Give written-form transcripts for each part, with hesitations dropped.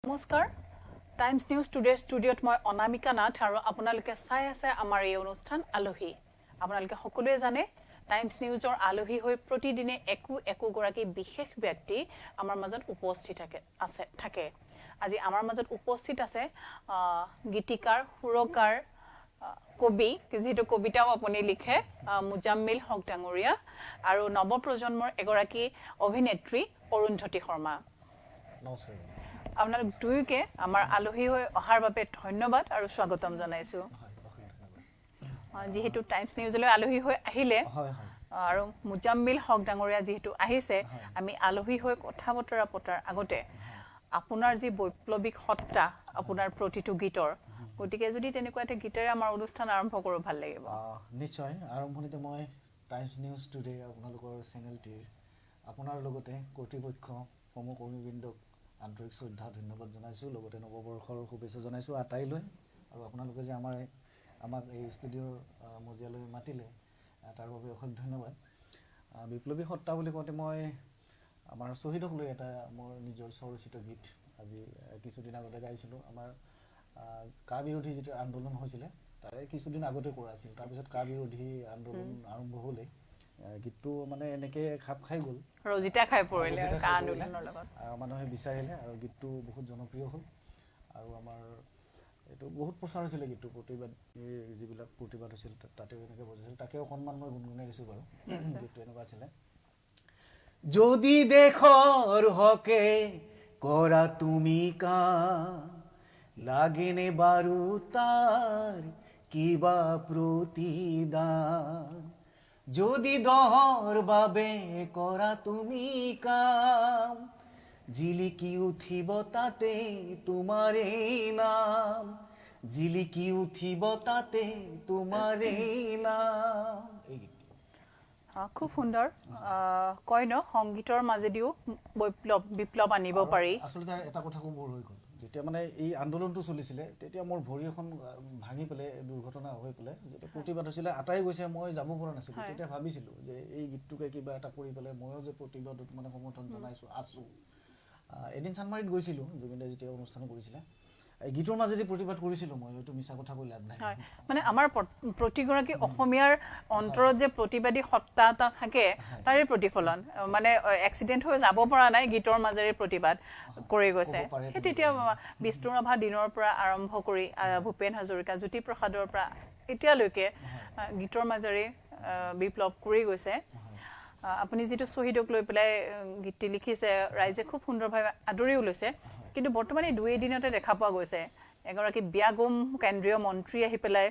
নমস্কাৰ times news today ষ্টুডিঅ'ত মই অনামিকা নাথ আৰু আপোনালোকে চাই আছে আমাৰ এই অনুষ্ঠান আলহী আপোনালোকে সকলোৱে জানে টাইমছ নিউজৰ আলহী হৈ প্ৰতিদিনে একোগৰাকী বিশেষ ব্যক্তি আমাৰ মাজত উপস্থিত থাকে আজি আমাৰ মাজত উপস্থিত আছে গীতিকাৰ সুৰকাৰ কবি যিটো কবিতাও আপুনি লিখে মুজাম্মিল হক ডাঙৰীয়া আৰু নৱপ্ৰজন্মৰ এগৰাকী অভিনেত্ৰী অৰুন্ধতী শৰ্মা নমস্কাৰ আপোনালোক দুয়োকে আমাৰ আলহী হৈ অহাৰ বাবে ধন্যবাদ আৰু স্বাগতম জনাইছো যেহেতু টাইমছ নিউজলৈ আলহী হৈ আহিলে আৰু মুজাম্মিল হক ডাঙৰীয়া যেহেতু আহিছে আমি আলহী হৈ কথা বতৰা পতাৰ আগতে আপোনাৰ যি বৈপ্লৱিক সত্তা আপোনাৰ প্ৰতিটো গীতৰ গতিকে যদি তেনেকুৱা এটা গীতেৰে আমাৰ অনুষ্ঠান আৰম্ভ কৰোঁ ভাল লাগিব নিশ্চয় আৰম্ভণিতে মই টাইমছ নিউজ টুডে আপোনালোকৰ চেনেলটিৰ আপোনাৰ লগতে কৰ্তৃপক্ষ সমকৰ্মীবৃন্দক আন্তৰিক শ্ৰদ্ধা ধন্যবাদ জনাইছোঁ লগতে নৱবৰ্ষৰ শুভেচ্ছা জনাইছোঁ আটাইলৈ আৰু আপোনালোকে যে আমাক এই ষ্টুডিঅ'ৰ মজিয়ালৈ মাতিলে তাৰ বাবে অশেষ ধন্যবাদ বিপ্লৱী সত্তা বুলি কওঁতে মই আমাৰ শ্বহীদক লৈ এটা মোৰ নিজৰ স্বৰচিত গীত আজি কিছুদিন আগতে গাইছিলোঁ আমাৰ কা বিৰোধী যিটো আন্দোলন হৈছিলে তাৰে কিছুদিন আগতে কৰা আছিল তাৰপিছত কা বিৰোধী আন্দোলন আৰম্ভ হ'লে গীতটো মানে এনেকৈ খাপ খাই গ'ল ৰজিতা খাই পৰিলে কা আন্দোলনৰ লগত মানুহে বিচাৰিলে আৰু গীতটো বহুত জনপ্ৰিয় হ'ল আৰু আমাৰ এইটো বহুত প্ৰচাৰ হৈছিলে গীতটো প্ৰতিবাদীৰ যিবিলাক প্ৰতিবাদ হৈছিল তাতেও এনেকৈ বজাইছিল তাকে অকণমান মই গুণগুণাই দিছোঁ বাৰু গীতটো এনেকুৱা আছিলে যদি দেশৰ হকে কৰা তুমি কাম লাগেনে বাৰু তাৰ কিবা প্ৰতিদান যদি দহৰ বাবে কৰা তুমি কাম জিলিকি উঠিব তাতে তোমাৰে নাম জিলিকি উঠিব তাতে তোমাৰে নাম এই গীতটো খুব সুন্দৰ কয় ন সংগীতৰ মাজেদিও বিপ্লৱ আনিব পাৰি আচলতে এটা কথা ক'ব হৈ গ'ল যেতিয়া মানে এই আন্দোলনটো চলিছিলে তেতিয়া মোৰ ভৰি এখন ভাঙি পেলাই দুৰ্ঘটনা হৈ পেলাই যেতিয়া প্ৰতিবাদ হৈছিলে আটাই গৈছে মই যাব পৰা নাছিলোঁ তেতিয়া ভাবিছিলোঁ যে এই গীতটোকে কিবা এটা কৰি পেলাই ময়ো যে প্ৰতিবাদত মানে সমৰ্থন জনাইছোঁ আছোঁ এদিন চানমাৰীত গৈছিলোঁ জুবিনদাই যেতিয়া অনুষ্ঠান কৰিছিলে এই গীতৰ মাজেদি প্ৰতিবাদ কৰিছিলোঁ মই হয়তো মিছা কথা কৈ লাভ নাই মানে আমাৰ প্ৰতিগৰাকী অসমীয়াৰ অন্তৰত যে প্ৰতিবাদী সত্তা এটা থাকে তাৰে প্ৰতিফলন মানে এক্সিডেণ্ট হৈ যাব পৰা নাই গীতৰ মাজেৰে প্ৰতিবাদ কৰি গৈছে সেই তেতিয়া বিষ্ণুৰাভা দিনৰ পৰা আৰম্ভ কৰি ভূপেন হাজৰিকা জ্যোতিপ্ৰসাদৰ পৰা এতিয়ালৈকে গীতৰ মাজেৰে বিপ্লৱ কৰি গৈছে আপুনি যিটো শ্বহীদক লৈ পেলাই গীতটি লিখিছে ৰাইজে খুব সুন্দৰভাৱে আদৰিও লৈছে কিন্তু বৰ্তমান এই দুই এদিনতে দেখা পোৱা গৈছে এগৰাকী বিয়াগোম কেন্দ্ৰীয় মন্ত্ৰী আহি পেলাই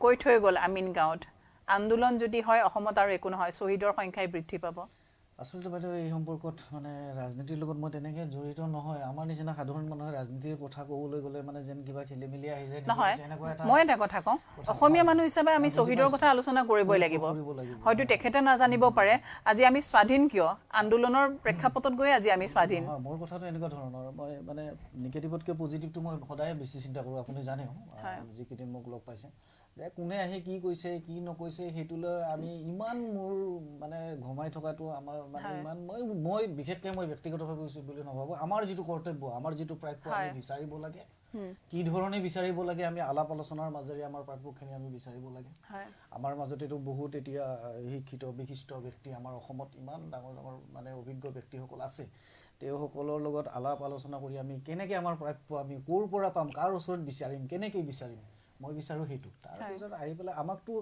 কৈ থৈ গ'ল আমিন গাঁৱত আন্দোলন যদি হয় অসমত আৰু একো নহয় শ্বহীদৰ সংখ্যাই বৃদ্ধি পাব আচলতে বাইদেউ এই সম্পৰ্কত মানে ৰাজনীতিৰ লগত মই তেনেকৈ জড়িত নহয় আমাৰ নিচিনা সাধাৰণ মানুহে ৰাজনীতিৰ কথা ক'বলৈ গ'লে মানে যেন কিবা খেলি মেলি আহি যায় নহয় মই এটা কথা কওঁ অসমীয়া মানুহ হিচাপে আমি শ্বহীদৰ কথা আলোচনা কৰিবই লাগিব হয়তো তেখেতে নাজানিব পাৰে আজি আমি স্বাধীন কিয় আন্দোলনৰ প্ৰেক্ষাপটত গৈ আজি আমি স্বাধীন মোৰ কথাটো এনেকুৱা ধৰণৰ মই মানে নিগেটিভতকৈ পজিটিভটো মই সদায় বেছি চিন্তা কৰোঁ আপুনি জানেও যিকেইদিন মোক লগ পাইছে যে কোনে আহি কি কৈছে কি নকৈছে সেইটোলৈ আমি ইমান মোৰ মানে ঘমাই থকাটো আমাৰ মানে ইমান মই বিশেষকৈ মই ব্যক্তিগতভাৱে কৈছোঁ বুলি নাভাবোঁ আমাৰ যিটো কৰ্তব্য আমাৰ যিটো প্ৰাপ্য আমি বিচাৰিব লাগে কি ধৰণে বিচাৰিব লাগে আমি আলাপ আলোচনাৰ মাজেৰে আমাৰ প্ৰাপ্যখিনি আমি বিচাৰিব লাগে আমাৰ মাজতেতো বহুত এতিয়া শিক্ষিত বিশিষ্ট ব্যক্তি আমাৰ অসমত ইমান ডাঙৰ ডাঙৰ মানে অভিজ্ঞ ব্যক্তিসকল আছে তেওঁসকলৰ লগত আলাপ আলোচনা কৰি আমি কেনেকৈ আমাৰ প্ৰাপ্য আমি ক'ৰ পৰা পাম কাৰ ওচৰত বিচাৰিম কেনেকৈ বিচাৰিম মই বিচাৰোঁ সেইটো তাৰপিছত আহি পেলাই আমাকতো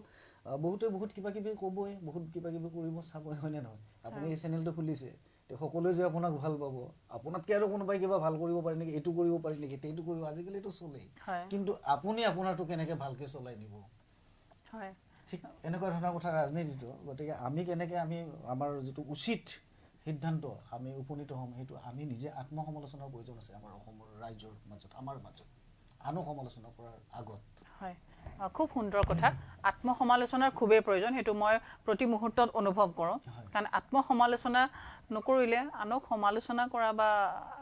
বহুতে বহুত কিবা কিবি ক'বই বহুত কিবা কিবি কৰিব চাবই হয়নে নহয় আপুনি এই চেনেলটো খুলিছে সকলোৱে যে আপোনাক ভাল পাব আপোনাতকৈ আৰু কোনোবাই কিবা ভাল কৰিব পাৰে নেকি এইটো কৰিব পাৰি নেকি সেইটো কৰিব আজিকালিতো চলেই কিন্তু আপুনি আপোনাৰটো কেনেকৈ ভালকৈ চলাই নিব ঠিক এনেকুৱা ধৰণৰ কথা ৰাজনীতিটো গতিকে আমি কেনেকৈ আমি আমাৰ যিটো উচিত সিদ্ধান্ত আমি উপনীত হ'ম সেইটো আমি নিজে আত্মসমালোচনাৰ প্ৰয়োজন আছে আমাৰ অসমৰ ৰাইজৰ মাজত আমাৰ মাজত আনো সমালোচনা কৰাৰ আগত খুব সুন্দৰ কথা আত্মসমালোচনাৰ খুবেই প্ৰয়োজন হেতু মই প্ৰতি মুহূৰ্তত অনুভৱ কৰোঁ কাৰণ আত্মসমালোচনা নকৰিলে আনক সমালোচনা কৰা বা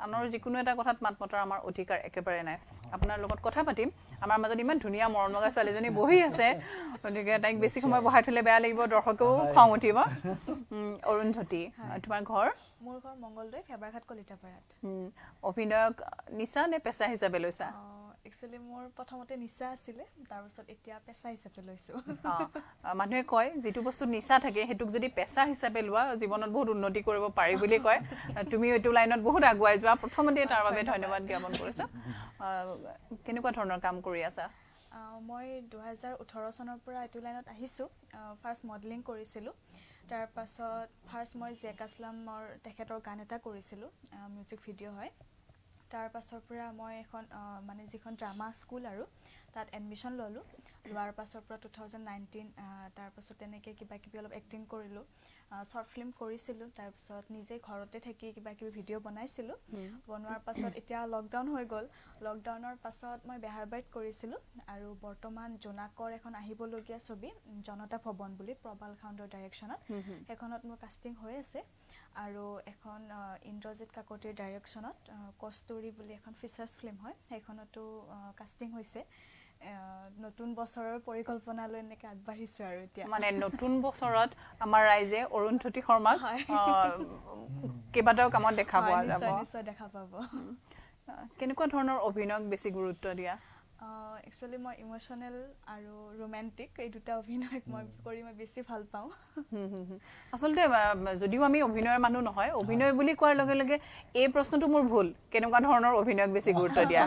আনৰ যিকোনো এটা কথাত মাত মতাৰ আমাৰ অধিকাৰ একেবাৰে নাই আপোনাৰ লগত কথা পাতিম আমাৰ মাজত ইমান ধুনীয়া মৰম লগা ছোৱালীজনী বহি আছে গতিকে তাইক বেছি সময় বহাই থলে বেয়া লাগিব দৰ্শকেও খং উঠিব অৰুন্ধতী তোমাৰ ঘৰ মোৰ ঘৰ মংগলদৈ ফেবাৰঘাট কলিতাপাৰাত অভিনয়ক নিচা নে পেছা হিচাপে লৈছা একচুৱেলি মোৰ প্ৰথমতে নিচা আছিলে তাৰপিছত এতিয়া পেছা হিচাপে লৈছোঁ মানুহে কয় যিটো বস্তু নিচা থাকে হেতুক যদি পেছা হিচাপে লোৱা জীৱনত বহুত উন্নতি কৰিব পাৰি বুলি কয় তুমি এইটো লাইনত বহুত আগুৱাই যোৱা প্ৰথমতে তাৰ বাবে ধন্যবাদ জ্ঞাপন কৰিছো কেনেকুৱা ধৰণৰ কাম কৰি আছা মই 2018 চনৰ পৰা এইটো লাইনত আহিছোঁ ফাৰ্ষ্ট মডেলিং কৰিছিলোঁ তাৰ পাছত ফাৰ্ষ্ট মই জেক আসলামৰ তেখেতৰ গান এটা কৰিছিলোঁ মিউজিক ভিডিঅ' হয় তাৰ পাছৰ পৰা মই এখন মানে যিখন ড্ৰামা স্কুল আৰু তাত এডমিশ্যন ল'লোঁ লোৱাৰ পাছৰ পৰা 2019 তাৰ পাছত তেনেকৈ কিবা কিবি অলপ এক্টিং কৰিলোঁ শ্বৰ্ট ফিল্ম কৰিছিলোঁ তাৰপিছত নিজে ঘৰতে থাকি কিবা কিবি ভিডিঅ' বনাইছিলোঁ বনোৱাৰ পাছত এতিয়া লকডাউন হৈ গ'ল লকডাউনৰ পাছত মই বেহাৰবাৰীত কৰিছিলোঁ আৰু বৰ্তমান জোনাকৰ এখন আহিবলগীয়া ছবি জনতা ভৱন বুলি প্ৰবাল খাউণ্ডৰ ডাইৰেকশ্যনত সেইখনত মোৰ কাষ্টিং হৈ আছে আৰু এখন ইন্দ্ৰজিৎ কাকতিৰ ডাইৰেকশ্যনত কস্তুৰী বুলি এখন ফিচাৰ্ছ ফিল্ম হয় সেইখনতো কাষ্টিং হৈছে নতুন বছৰৰ পৰিকল্পনা লৈ এনেকৈ আগবাঢ়িছোঁ আৰু এতিয়া মানে নতুন বছৰত আমাৰ ৰাইজে অৰুন্ধতী শৰ্মাক কেইবাটাও কামত দেখা পোৱা যাব নিশ্চয় দেখা পাব কেনেকুৱা ধৰণৰ অভিনয়ক বেছি গুৰুত্ব দিয়া একচুৱেলি মই ইম'চনেল আৰু ৰোমেণ্টিক এই দুটা অভিনয় মই বেছি ভাল পাওঁ আচলতে যদিও আমি অভিনয়ৰ মানুহ নহয় অভিনয় বুলি কোৱাৰ লগে লগে এই প্ৰশ্নটো মোৰ ভুল কেনেকুৱা ধৰণৰ অভিনয়ক বেছি গুৰুত্ব দিয়া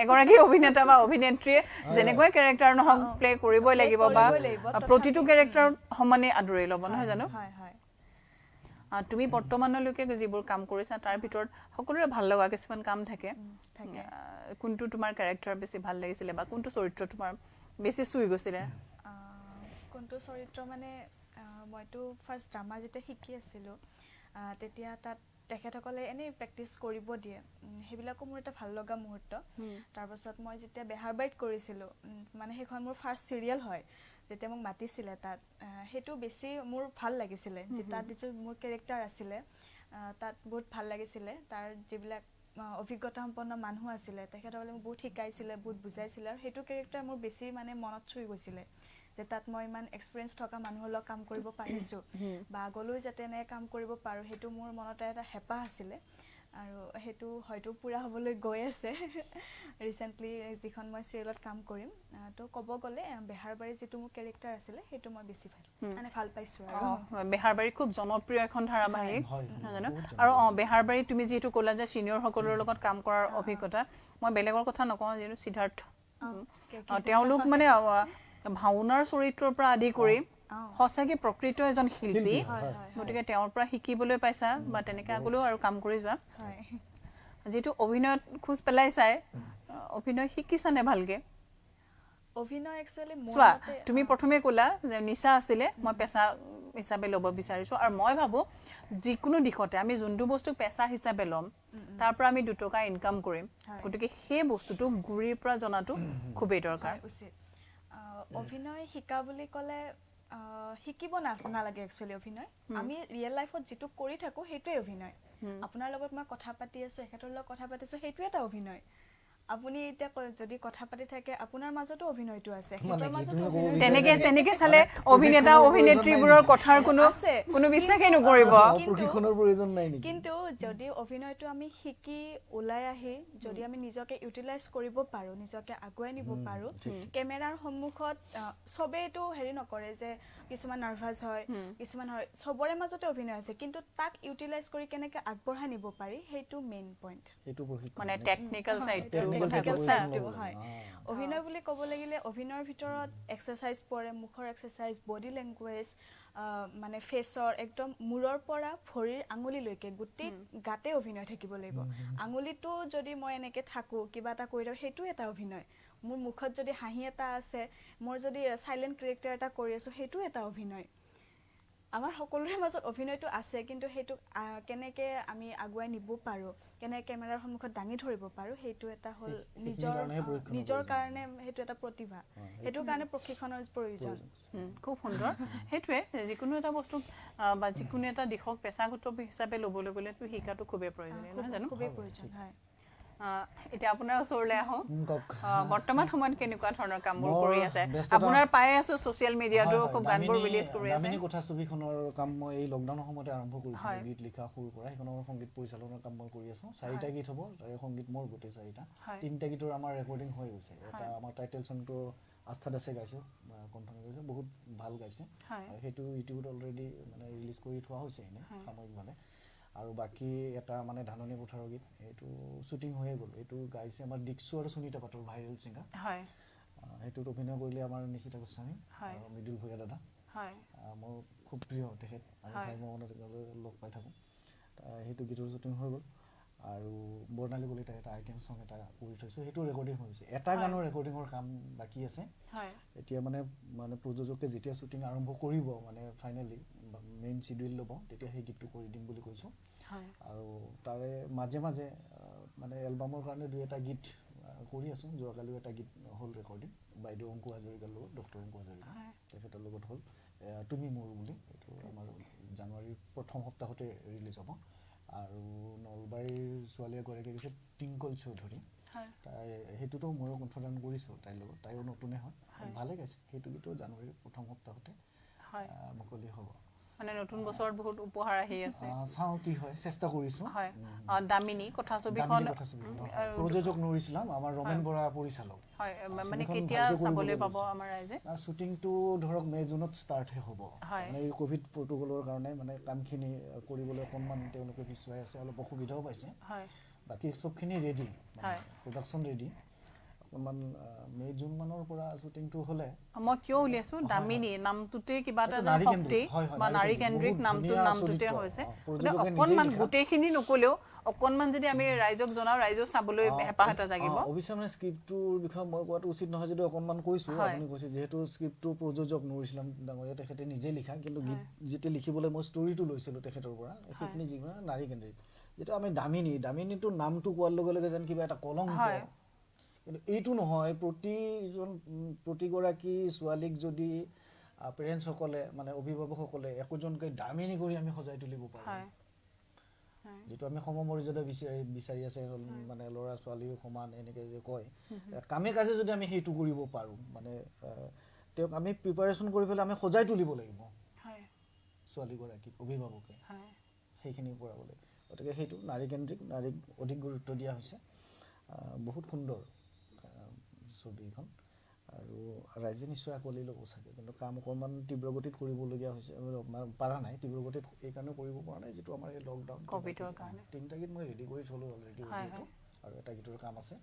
এগৰাকী অভিনেতা বা অভিনেত্ৰীয়ে যেনেকৈ কেৰেক্টাৰ নহওক প্লে কৰিবই লাগিব বা প্ৰতিটো কেৰেক্টাৰ সমানে আদৰি ল'ব নহয় জানো হয় হয় তুমি বৰ্তমানলৈকে যিবোৰ কাম কৰিছা তাৰ ভিতৰত সকলোৰে ভাল লগা কিছুমান কাম থাকে কোনটো তোমাৰ কেৰেক্টাৰ বেছি ভাল লাগিছিলে বা কোনটো চৰিত্ৰ তোমাৰ বেছি চুই গৈছিলে কোনটো চৰিত্ৰ মানে মইতো ফাৰ্ষ্ট ড্ৰামা যেতিয়া শিকি আছিলোঁ তেতিয়া তাত তেখেতসকলে এনেই প্ৰেক্টিচ কৰিব দিয়ে সেইবিলাকো মোৰ এটা ভাল লগা মুহূৰ্ত তাৰপাছত মই যেতিয়া বেহাৰবাৰীত কৰিছিলোঁ মানে সেইখন মোৰ ফাৰ্ষ্ট চিৰিয়েল হয় যেতিয়া মোক মাতিছিলে তাত সেইটো বেছি মোৰ ভাল লাগিছিলে যে তাত যিটো মোৰ কেৰেক্টাৰ আছিলে তাত বহুত ভাল লাগিছিলে তাৰ যিবিলাক অভিজ্ঞতা সম্পন্ন মানুহ আছিলে তেখেতসকলে মোক বহুত শিকাইছিলে বহুত বুজাইছিলে আৰু সেইটো কেৰেক্টাৰ মোৰ বেছি মানে মনত চুই গৈছিলে যে তাত মই ইমান এক্সপিৰিয়েঞ্চ থকা মানুহৰ লগত কাম কৰিব পাৰিছোঁ বা আগলৈ যাতে এনেকৈ কাম কৰিব পাৰোঁ সেইটো মোৰ মনত এটা হেঁপাহ আছিলে আৰু সেইটো হয়তো পূৰা হ'বলৈ গৈ আছে ৰিচেণ্টলি যিখন মই চিৰিয়েলত কাম কৰিম তো ক'ব গ'লে বেহাৰবাৰীৰ যিটো মোৰ কেৰেক্টাৰ আছিলে সেইটো মই বেছি ভাল পাইছোঁ আৰু বেহাৰবাৰী খুব জনপ্ৰিয় এখন ধাৰাবাহিক জানো আৰু বেহাৰবাৰী তুমি যিহেতু ক'লা যে ছিনিয়ৰসকলৰ লগত কাম কৰাৰ অভিজ্ঞতা মই বেলেগৰ কথা নকওঁ যিহেতু সিদ্ধাৰ্থ তেওঁলোক মানে ভাওনাৰ চৰিত্ৰৰ পৰা আদি কৰি সঁচাকৈ প্ৰকৃত এজন শিল্পী গতিকে তেওঁৰ পৰা শিকিবলৈ পাইছা বা তেনেকৈ আগলৈও আৰু কাম কৰি যোৱা যিটো অভিনয়ত খোজ পেলাই চাই অভিনয় শিকিছানে ভালকে অভিনয় একচুৱেলি চোৱা তুমি প্ৰথমে ক'লা যে নিচা আছিলে মই পেছা হিচাপে ল'ব বিচাৰিছোঁ আৰু মই ভাবোঁ যিকোনো দিশতে আমি যোনটো বস্তু পেছা হিচাপে ল'ম তাৰ পৰা আমি 2 টকা ইনকাম কৰিম গতিকে সেই বস্তুটো গুৰিৰ পৰা জনাটো খুবেই দৰকাৰ উচিত অভিনয় শিকা বুলি ক'লে শিকিব নালাগে একচুৱেলি অভিনয় আমি ৰিয়েল লাইফত যিটো কৰি থাকোঁ সেইটোৱে অভিনয় আপোনাৰ লগত মই কথা পাতি আছোঁ এখেতৰ লগত কথা পাতিছোঁ সেইটোৱে এটা অভিনয় আপুনি এতিয়া যদি কথা পাতি থাকে আপোনাৰ মাজতো অভিনয়টো আছে তেনেকে চালে অভিনেতা অভিনেত্ৰীবোৰৰ কথাৰ কোনো বিশ্বাসেই নকৰিব প্ৰশিক্ষণৰ প্ৰয়োজন নাই নেকি কিন্তু যদি অভিনয়টো আমি শিকি ওলাই আহি যদি আমি নিজকে ইউটিলাইজ কৰিব পাৰোঁ নিজকে আগুৱাই নিব পাৰোঁ কেমেৰাৰ সন্মুখত চবেইতো হেৰি নকৰে যে কিছুমান নাৰ্ভাছ হয় কিছুমান হয় চবৰে মাজতে অভিনয় আছে কিন্তু তাক ইউটিলাইজ কৰি কেনেকৈ আগবঢ়াই নিব পাৰি সেইটো মেইন পইণ্ট মানে টেকনিকেল চাইডটো হয় অভিনয় বুলি ক'ব লাগিলে অভিনয়ৰ ভিতৰত এক্সাৰচাইজ পৰে মুখৰ এক্সাৰচাইজ বডি লেংগুৱেজ মানে ফেচৰ একদম মূৰৰ পৰা ভৰিৰ আঙুলিলৈকে গোটেই গাতে অভিনয় থাকিব লাগিব আঙুলিটো যদি মই এনেকৈ থাকোঁ কিবা এটা কৰি থাকোঁ সেইটো এটা অভিনয় মোৰ মুখত যদি হাঁহি এটা আছে মোৰ যদি চাইলেণ্ট কেৰেক্টাৰ এটা কৰি আছোঁ সেইটো এটা অভিনয় আমাৰ সকলোৰে মাজত অভিনয়টো আছে কিন্তু সেইটো কেনেকৈ আমি আগুৱাই নিব পাৰোঁ কেনেকৈ কেমেৰাৰ সন্মুখত দাঙি ধৰিব পাৰোঁ সেইটো এটা হ'ল নিজৰ কাৰণে সেইটো এটা প্ৰতিভা সেইটোৰ কাৰণে প্ৰশিক্ষণৰ প্ৰয়োজন খুব সুন্দৰ সেইটোৱে যিকোনো এটা বস্তু বা যিকোনো এটা দিশক পেছাগত হিচাপে ল'বলৈ গ'লেতো শিকাটো খুবেই প্ৰয়োজনীয় নহয় জানো খুবেই প্ৰয়োজন হয় এতিয়া আপোনাৰ ওচৰলৈ আহোঁ বৰ্তমান সময়ত কেনেকুৱা ধৰণৰ কামবোৰ কৰি আছে আপোনাৰ পাই আছো ছ'চিয়েল মিডিয়াতো খুব গানবোৰ ৰিলিজ কৰি আছে দামিনী কথা ছবিখনৰ কাম মই এই লকডাউনৰ সময়তে আৰম্ভ কৰিছিলোঁ গীত লিখা সৰুৰ পৰা সেইখনৰ সংগীত পৰিচালনাৰ কাম মই কৰি আছোঁ 4টা গীত হ'ব তাৰে সংগীত মোৰ গোটেই 4টা 3টা গীতৰ আমাৰ ৰেকৰ্ডিং হৈ গৈছে এটা আমাৰ টাইটেল ছংটো আস্থা দাসে গাইছে কণ্ঠনি গাইছে বহুত ভাল গাইছে সেইটো ইউটিউবত অলৰেডি মানে ৰিলিজ কৰি থোৱা হৈছে এনে সাময়িকভাৱে আৰু বাকি এটা মানে ধাননি পথাৰৰ গীত এইটো শ্বুটিং হৈয়ে গ'ল এইটো গাইছে আমাৰ দীক্ষু আৰু সুনীতা পাটৰ ভাইৰেল ছিংগাৰ হয় সেইটোত অভিনয় কৰিলে আমাৰ নিশিতা গোস্বামী আৰু মৃদুল ভূঞা দাদা হয় মোৰ খুব প্ৰিয় তেখেত আমি মনত লগ পাই থাকোঁ সেইটো গীতৰ শ্বুটিং হৈ গ'ল আৰু বৰ্ণালী কলিতাই এটা আইটেম ছং এটা কৰি থৈছোঁ সেইটো ৰেকৰ্ডিং হৈছে এটা গানৰ ৰেকৰ্ডিঙৰ কাম বাকী আছে এতিয়া মানে প্ৰযোজকে যেতিয়া শ্বুটিং আৰম্ভ কৰিব মানে ফাইনেলি মেইন চিডিউল ল'ব তেতিয়া সেই গীতটো কৰি দিম বুলি কৈছোঁ আৰু তাৰে মাজে মাজে মানে এলবামৰ কাৰণে 2-এটা গীত কৰি আছোঁ যোৱাকালিও এটা গীত হ'ল ৰেকৰ্ডিং বাইদেউ অংকু হাজৰিকাৰ লগত ডক্টৰ অংকু হাজৰিকা তেখেতৰ লগত হ'ল তুমি মোৰ বুলি এইটো আমাৰ জানুৱাৰীৰ প্ৰথম সপ্তাহতে ৰিলিজ হ'ব আৰু নলবাৰীৰ ছোৱালী এগৰাকী গৈছে টিংকল চৌধুৰী তাই সেইটোতো ময়ো কণ্ঠদান কৰিছোঁ তাইৰ লগত তাইও নতুনে হয় ভালে গাইছে সেইটো গীতো জানুৱাৰীৰ প্ৰথম সপ্তাহতে মুকলি হ'ব মানে নতুন বছৰত বহুত উপহাৰ আহি আছে চাওঁ কি হয় চেষ্টা কৰিছোঁ হয় দামিনী কথা ছবিখন প্ৰযোজক নুৰ ইছলাম আমাৰ ৰমেন বৰা পৰিচালক হয় মানে কেতিয়া চাবলৈ পাব আমাৰ ৰাইজে শ্বুটিংটো ধৰক মে জুনত ষ্টাৰ্টহে হ'ব মানে এই কোভিড প্ৰট'কলৰ কাৰণে মানে কামখিনি কৰিবলৈ অকণমান তেওঁলোকে পিছুৱাই আছে অলপ অসুবিধাও পাইছে বাকী চবখিনি ৰেডি প্ৰডাকশ্যন ৰেডি অকণমান মে জুন মানৰ পৰা শ্বুটিংটো হ'লে মই কিয় উলিয়াইছো দামিনী নামটোতে কিবা এটা শক্তি বা নাৰী কেন্দ্ৰিক নামটোতে হৈছে অকণমান গোটেইখিনি নকলেও অকণমান যদি আমি ৰাইজক জনাওঁ ৰাইজক চাবলৈ হেঁপাহ এটা জাগিব অৱশ্যে মানে স্ক্ৰিপ্টটোৰ বিষয়ে মই কোৱাটো উচিত নহয় যদিও অকণমান কৈছোঁ আপুনি কৈছে যিহেতু স্ক্ৰিপ্টটো প্ৰযোজক নুৰ ইছলাম ডাঙৰীয়া তেখেতে নিজে লিখা কিন্তু গীত যেতিয়া লিখিবলৈ মই ষ্টৰিটো লৈছিলোঁ তেখেতৰ পৰা সেইখিনি যিবোৰ নাৰী কেন্দ্ৰিক যিটো আমি দামিনীটোৰ নামটো কোৱাৰ লগে লগে যেন কিবা এটা কলংক কিন্তু এইটো নহয় প্ৰতিগৰাকী ছোৱালীক যদি পেৰেণ্টছসকলে মানে অভিভাৱকসকলে একোজনকৈ দামিনী কৰি আমি সজাই তুলিব পাৰোঁ যিটো আমি সমমৰ্যাদা বিচাৰি আছে মানে ল'ৰা ছোৱালীও সমান এনেকৈ যে কয় কামে কাজে যদি আমি সেইটো কৰিব পাৰোঁ মানে তেওঁক আমি প্ৰিপাৰেশ্যন কৰি পেলাই আমি সজাই তুলিব লাগিব ছোৱালীগৰাকীক অভিভাৱকে সেইখিনি কৰাবলৈ গতিকে সেইটো নাৰীকেন্দ্ৰিক নাৰীক অধিক গুৰুত্ব দিয়া হৈছে বহুত সুন্দৰ ছবিখন আৰু ৰাইজে নিশ্চয় আঁকোৱালি ল'ব চাগে কিন্তু কাম অকণমান তীব্ৰগতিত কৰিবলগীয়া হৈছে পাৰা নাই তীব্ৰগতিত এইকাৰণে কৰিব পৰা নাই যিটো আমাৰ এই লকডাউন ক'ভিডৰ কাৰণে 3টা গীত মই ৰেডি কৰি থ'লোঁ অলৰেডি আৰু এটা গীতৰ কাম আছে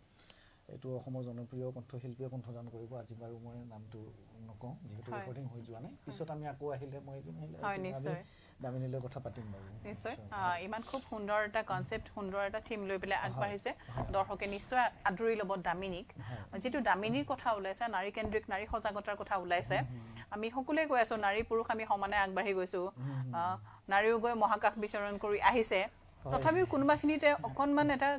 এইটো অসমৰ জনপ্ৰিয় কণ্ঠশিল্পীয়ে কণ্ঠদান কৰিব আজি বাৰু মই নামটো নকওঁ যিহেতু ৰেকৰ্ডিং হৈ যোৱা নাই পিছত আমি আকৌ আহিলে মই দামিনীলৈ কথা পাতিম বাৰু নিশ্চয় ইমান খুব সুন্দৰ এটা কনচেপ্ট সুন্দৰ এটা থিম লৈ পেলাই আগবাঢ়িছে দৰ্শকে নিশ্চয় আদৰি ল'ব দামিনীক যিটো দামিনীৰ কথা ওলাইছে নাৰী কেন্দ্ৰিক নাৰী সজাগতাৰ কথা ওলাইছে আমি সকলোৱে কৈ আছোঁ নাৰী পুৰুষ আমি সমানে আগবাঢ়ি গৈছোঁ নাৰীও গৈ মহাকাশ বিচৰণ কৰি আহিছে তথাপিও কোনোবাখিনিতে অকণমান এটা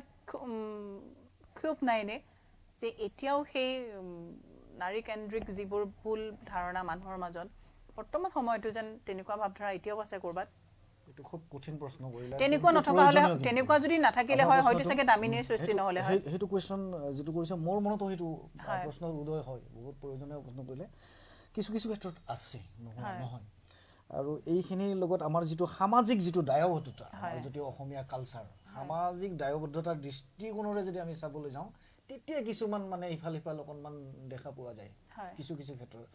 ক্ষোভ নাইনে যে এতিয়াও সেই নাৰী কেন্দ্ৰিক যিবোৰ ভুল ধাৰণা মানুহৰ মাজত বৰ্তমান সময়তো যেন তেনেকুৱা ভাৱধাৰা এতিয়াও আছে ক'ৰবাত এইটো খুব কঠিন প্ৰশ্ন কৰিলা তেনেকুৱা নথকা হ'লে তেনেকুৱা যদি নাথাকিলে হয় হয়তো চাগে দামিনীৰ সৃষ্টি নহ'লে হয় সেইটো কুৱেশ্যন যিটো কৰিছে মোৰ মনতো সেইটো প্ৰশ্নৰ উদয় হয় বহুত প্ৰয়োজনীয় প্ৰশ্ন কৰিলে কিছু কিছু ক্ষেত্ৰত আছে নহয় আৰু এইখিনিৰ লগত আমাৰ যিটো সামাজিক যিটো দায়বদ্ধতা আমাৰ যিটো অসমীয়া কালচাৰ সামাজিক দায়বদ্ধতাৰ দৃষ্টিকোণৰে যদি আমি চাবলৈ যাওঁ তেতিয়া কিছুমান মানে ইফাল সিফাল অকণমান দেখা পোৱা যায় কিছু কিছু ক্ষেত্ৰত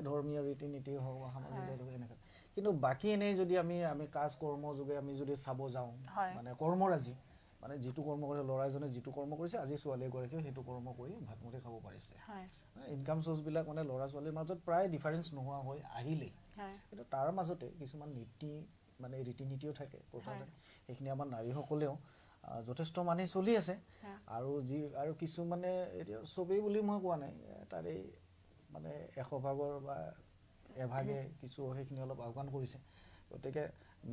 ধৰ্মীয় ৰীতি নীতি হওক বা সামাজিক এনেকুৱা কিন্তু বাকী এনেই যদি আমি কাজ কৰ্ম যোগে আমি যদি চাব যাওঁ মানে কৰ্মৰাজি মানে যিটো কৰ্ম কৰিছে ল'ৰাজনে যিটো কৰ্ম কৰিছে আজি ছোৱালী এগৰাকীও সেইটো কৰ্ম কৰি ভাতমুঠি খাব পাৰিছে ইনকাম চ'ৰ্চবিলাক মানে ল'ৰা ছোৱালীৰ মাজত প্ৰায় ডিফাৰেঞ্চ নোহোৱা হৈ আহিলেই কিন্তু তাৰ মাজতে কিছুমান নীতি মানে ৰীতি নীতিও থাকে সেইখিনি আমাৰ নাৰীসকলেও যথেষ্ট মানি চলি আছে আৰু কিছুমানে এতিয়া চবেই বুলি মই কোৱা নাই তাৰে মানে 100 ভাগৰ বা এভাগে কিছু সেইখিনি অলপ আওকাণ কৰিছে গতিকে